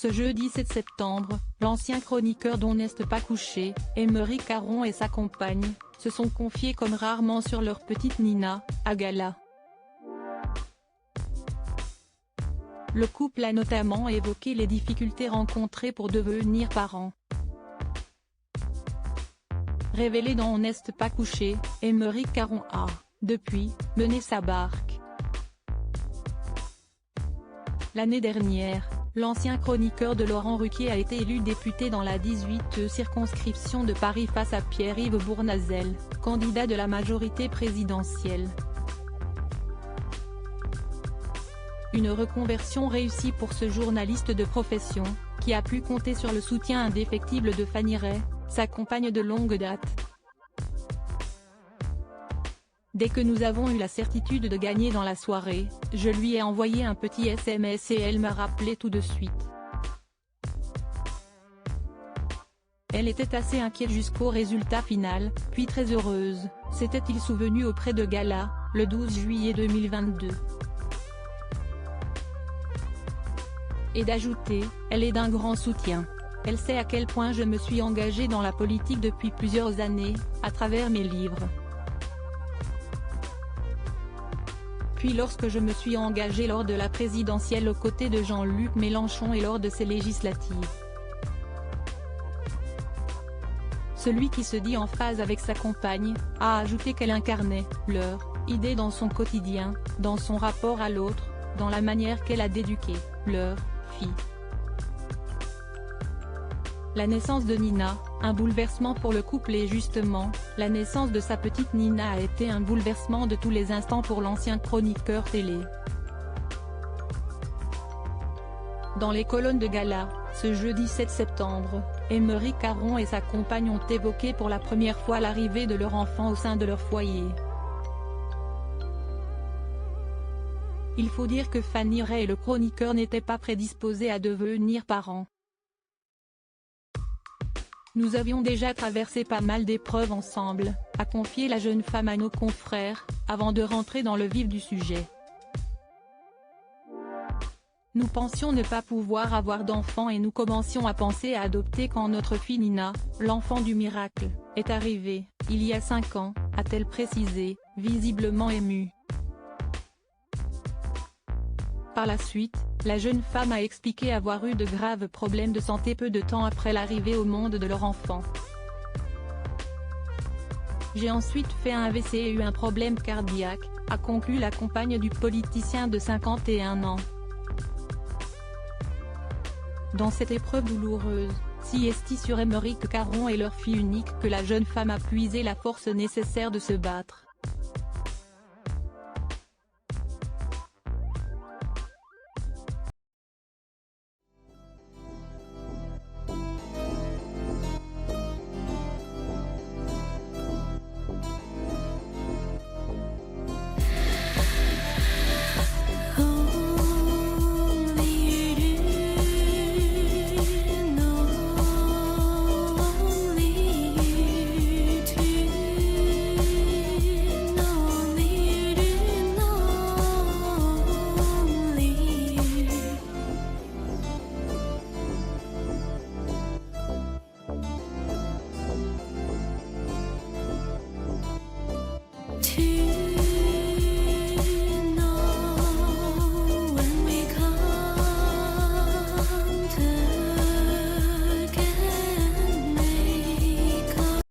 Ce jeudi 7 septembre, l'ancien chroniqueur d'On n'est pas couché, Aymeric Caron et sa compagne, se sont confiés comme rarement sur leur petite Nina, à gala. Le couple a notamment évoqué les difficultés rencontrées pour devenir parents. Révélé dans On n'est pas couché, Aymeric Caron a, depuis, mené sa barque. L'année dernière, l'ancien chroniqueur de Laurent Ruquier a été élu député dans la 18e circonscription de Paris face à Pierre-Yves Bournazel, candidat de la majorité présidentielle. Une reconversion réussie pour ce journaliste de profession, qui a pu compter sur le soutien indéfectible de Fanny Ray, sa compagne de longue date. Dès que nous avons eu la certitude de gagner dans la soirée, je lui ai envoyé un petit SMS et elle m'a rappelé tout de suite. Elle était assez inquiète jusqu'au résultat final, puis très heureuse, s'était-il souvenu auprès de Gala, le 12 juillet 2022. Et d'ajouter, elle est d'un grand soutien. Elle sait à quel point je me suis engagée dans la politique depuis plusieurs années, à travers mes livres. Puis lorsque je me suis engagée lors de la présidentielle aux côtés de Jean-Luc Mélenchon et lors de ces législatives. Celui qui se dit en phase avec sa compagne, a ajouté qu'elle incarnait leur idée dans son quotidien, dans son rapport à l'autre, dans la manière qu'elle a d'éduquer leur fille. La naissance de Nina, un bouleversement pour le couple et justement, la naissance de sa petite Nina a été un bouleversement de tous les instants pour l'ancien chroniqueur télé. Dans les colonnes de Gala, ce jeudi 7 septembre, Aymeric Caron et sa compagne ont évoqué pour la première fois l'arrivée de leur enfant au sein de leur foyer. Il faut dire que Fanny Ray et le chroniqueur n'étaient pas prédisposés à devenir parents. Nous avions déjà traversé pas mal d'épreuves ensemble, a confié la jeune femme à nos confrères, avant de rentrer dans le vif du sujet. Nous pensions ne pas pouvoir avoir d'enfant et nous commencions à penser à adopter quand notre fille Nina, l'enfant du miracle, est arrivée, il y a 5 ans, a-t-elle précisé, visiblement émue. Par la suite, la jeune femme a expliqué avoir eu de graves problèmes de santé peu de temps après l'arrivée au monde de leur enfant. J'ai ensuite fait un AVC et eu un problème cardiaque, a conclu la compagne du politicien de 51 ans. Dans cette épreuve douloureuse, si est sur Aymeric Caron et leur fille unique que la jeune femme a puisé la force nécessaire de se battre. To